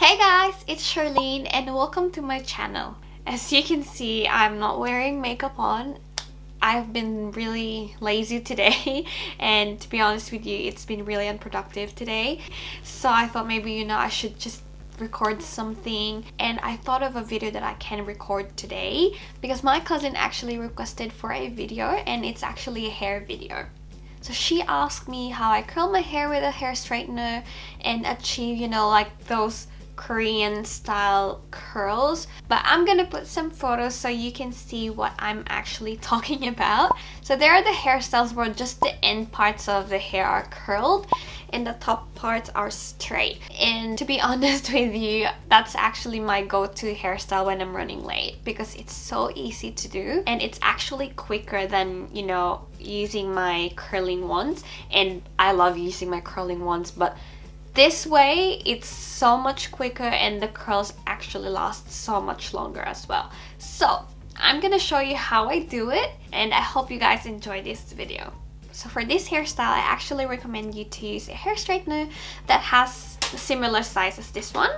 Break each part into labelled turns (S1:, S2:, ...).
S1: Hey guys, it's Charlene and welcome to my channel. As you can see, I'm not wearing makeup on. I've been really lazy today and to be honest with you, it's been really unproductive today. So I thought maybe, I should just record something, and I thought of a video that I can record today because my cousin actually requested for a video, and it's actually a hair video. So she asked me how I curl my hair with a hair straightener and achieve, like those Korean style curls. But I'm gonna put some photos so you can see what I'm actually talking about. So there are the hairstyles where just the end parts of the hair are curled and the top parts are straight. And to be honest with you, that's actually my go-to hairstyle when I'm running late because it's so easy to do and it's actually quicker than, using my curling ones. And I love using my curling ones, but this way it's so much quicker and the curls actually last so much longer as well. So I'm gonna show you how I do it and I hope you guys enjoy this video. So for this hairstyle, I actually recommend you to use a hair straightener that has a similar size as this one.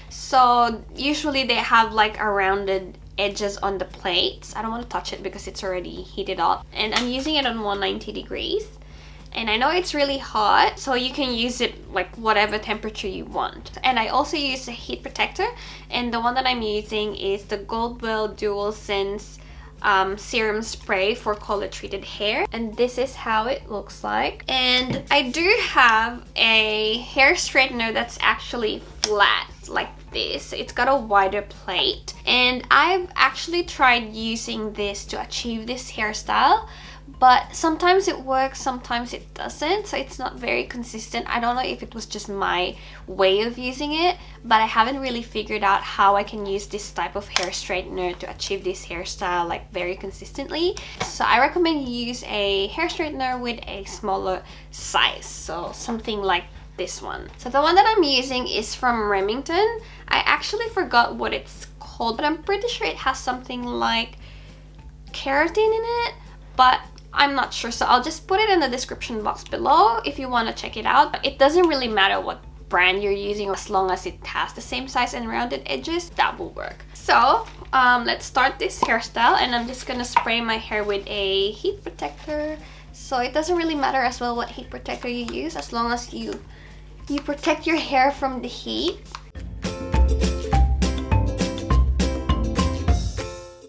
S1: So usually they have like a rounded edges on the plates. I don't want to touch it because it's already heated up, and I'm using it on 190 degrees. And I know it's really hot, so you can use it like whatever temperature you want. And I also use a heat protector, and the one that I'm using is the Goldwell Dual Sense serum spray for color treated hair, and this is how it looks like. And I do have a hair straightener that's actually flat like this. It's got a wider plate, and I've actually tried using this to achieve this hairstyle, but sometimes it works, sometimes it doesn't, so it's not very consistent. I don't know if it was just my way of using it, but I haven't really figured out how I can use this type of hair straightener to achieve this hairstyle like very consistently. So I recommend you use a hair straightener with a smaller size, so something like this one. So the one that I'm using is from Remington. I actually forgot what it's called, but I'm pretty sure it has something like keratin in it, but I'm not sure, so I'll just put it in the description box below if you want to check it out. It doesn't really matter what brand you're using as long as it has the same size and rounded edges, that will work. So let's start this hairstyle, and I'm just gonna spray my hair with a heat protector. So it doesn't really matter as well what heat protector you use as long as you protect your hair from the heat.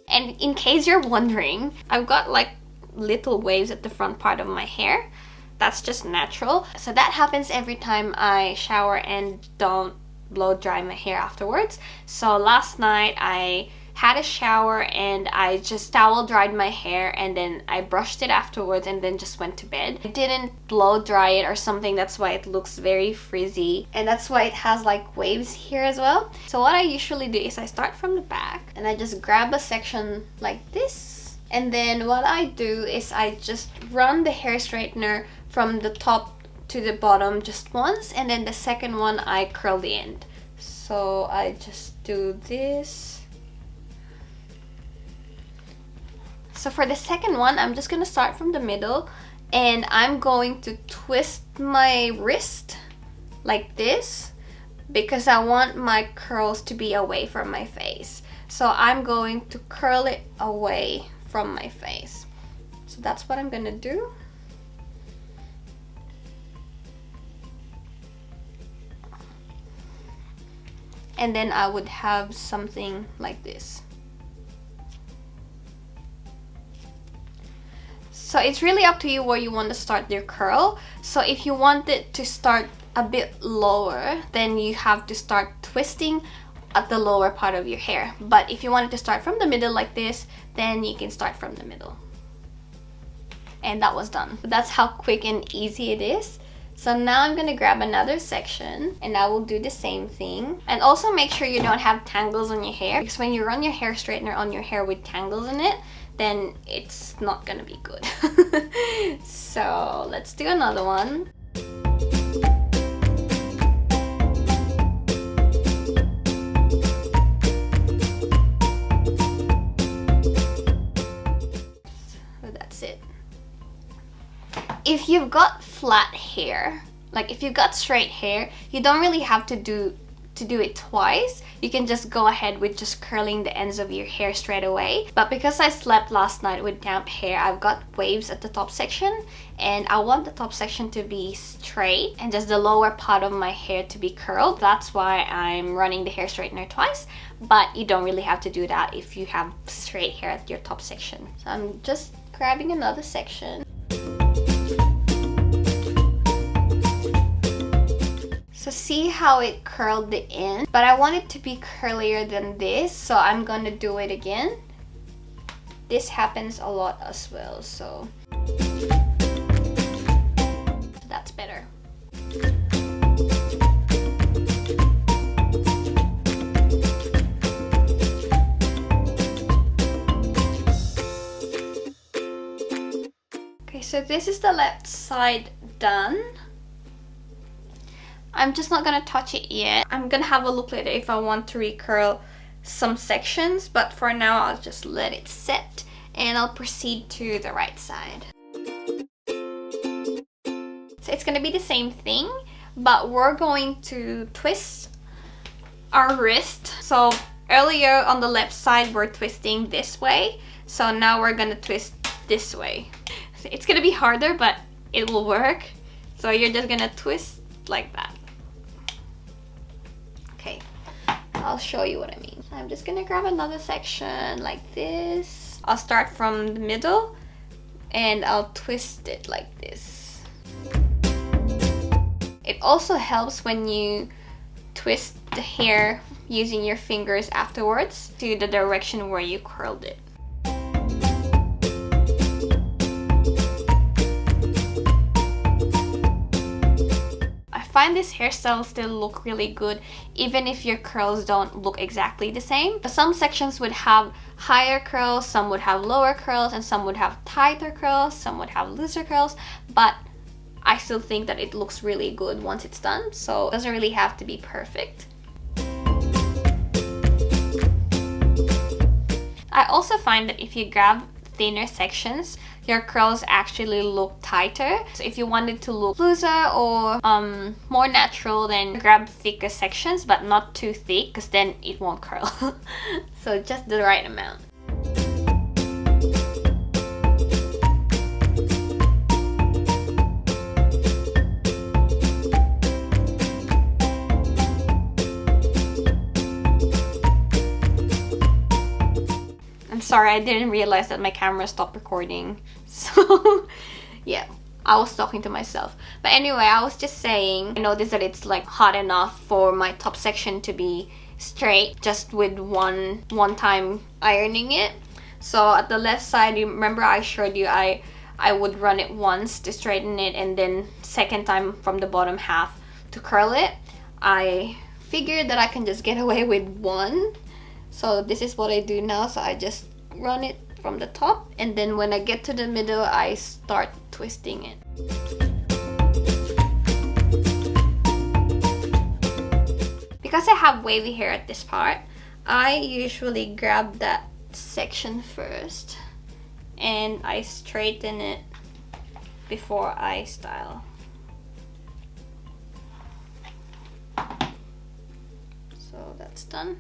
S1: And in case you're wondering, I've got like little waves at the front part of my hair. That's just natural. So that happens every time I shower and don't blow dry my hair afterwards. So last night I had a shower and I just towel dried my hair, and then I brushed it afterwards and then just went to bed. I didn't blow dry it or something, that's why it looks very frizzy, and that's why it has like waves here as well. So what I usually do is I start from the back and I just grab a section like this, and then what I do is I just run the hair straightener from the top to the bottom just once, and then the second one I curl the end. So I just do this. So for the second one, I'm just gonna start from the middle, and I'm going to twist my wrist like this because I want my curls to be away from my face. So I'm going to curl it away from my face. So that's what I'm gonna do. And then I would have something like this. So it's really up to you where you want to start your curl. So if you want it to start a bit lower, then you have to start twisting at the lower part of your hair. But if you want it to start from the middle like this, then you can start from the middle. And that was done. That's how quick and easy it is. So now I'm gonna grab another section and I will do the same thing. And also make sure you don't have tangles on your hair, because when you run your hair straightener on your hair with tangles in it, then it's not gonna be good. So let's do another one. So that's it. If you've got flat hair, like if you've got straight hair, you don't really have to do to do it twice, you can just go ahead with just curling the ends of your hair straight away. But because I slept last night with damp hair, I've got waves at the top section, and I want the top section to be straight and just the lower part of my hair to be curled. That's why I'm running the hair straightener twice, but you don't really have to do that if you have straight hair at your top section. So I'm just grabbing another section. So see how it curled the end, but I want it to be curlier than this, so I'm gonna do it again. This happens a lot as well, so that's better. Okay, so this is the left side done. I'm just not gonna touch it yet. I'm gonna have a look later if I want to recurl some sections, but for now I'll just let it set and I'll proceed to the right side. So it's gonna be the same thing, but we're going to twist our wrist. So earlier on the left side we're twisting this way, so now we're gonna twist this way. So it's gonna be harder, but it will work. So you're just gonna twist like that. Okay, I'll show you what I mean. I'm just gonna grab another section like this. I'll start from the middle and I'll twist it like this. It also helps when you twist the hair using your fingers afterwards to the direction where you curled it. I find this hairstyle still look really good even if your curls don't look exactly the same. Some sections would have higher curls, some would have lower curls, and some would have tighter curls, some would have looser curls, but I still think that it looks really good once it's done, so it doesn't really have to be perfect. I also find that if you grab thinner sections, your curls actually look tighter. So if you want it to look looser or more natural, then grab thicker sections, but not too thick because then it won't curl. So just the right amount. Sorry, I didn't realize that my camera stopped recording. So yeah, I was talking to myself. But anyway, I was just saying, I noticed that it's like hot enough for my top section to be straight just with one time ironing it. So at the left side, you remember I showed you I would run it once to straighten it and then second time from the bottom half to curl it. I figured that I can just get away with one. So this is what I do now. So I just run it from the top, and then when I get to the middle I start twisting it. Because I have wavy hair at this part, I usually grab that section first and I straighten it before I style. So that's done.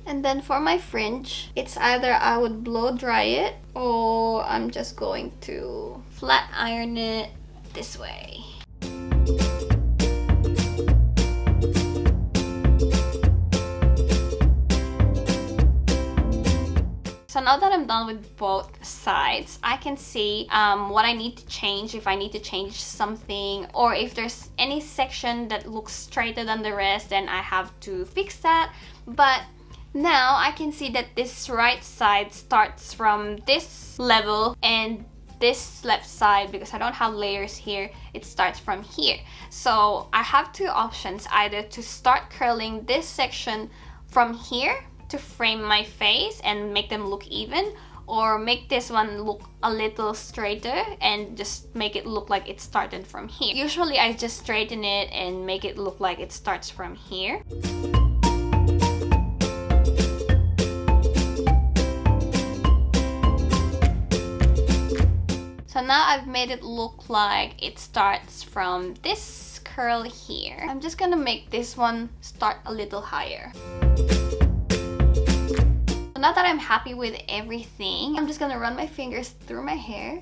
S1: And then for my fringe, it's either I would blow dry it or I'm just going to flat iron it this way. So now that I'm done with both sides, I can see what I need to change, if I need to change something, or if there's any section that looks straighter than the rest, then I have to fix that. But now I can see that this right side starts from this level and this left side, because I don't have layers here, it starts from here. So I have two options, either to start curling this section from here to frame my face and make them look even, or make this one look a little straighter and just make it look like it started from here. Usually I just straighten it and make it look like it starts from here. now I've made it look like it starts from this curl here. I'm just gonna make this one start a little higher. So now that I'm happy with everything, I'm just gonna run my fingers through my hair.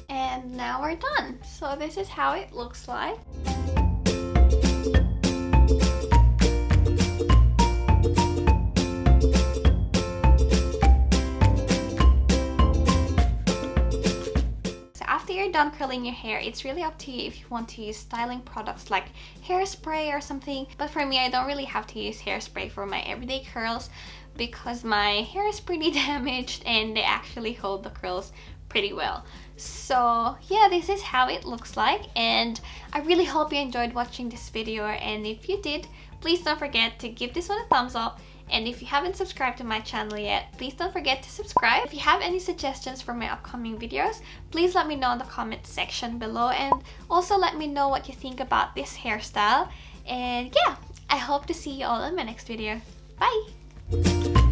S1: And now we're done. So this is how it looks like. After you're done curling your hair, it's really up to you if you want to use styling products like hairspray or something. But for me, I don't really have to use hairspray for my everyday curls because my hair is pretty damaged and they actually hold the curls pretty well. So yeah, this is how it looks like, and I really hope you enjoyed watching this video, and if you did, please don't forget to give this one a thumbs up. And if you haven't subscribed to my channel yet, please don't forget to subscribe. If you have any suggestions for my upcoming videos, please let me know in the comment section below, and also let me know what you think about this hairstyle. And yeah, I hope to see you all in my next video. Bye!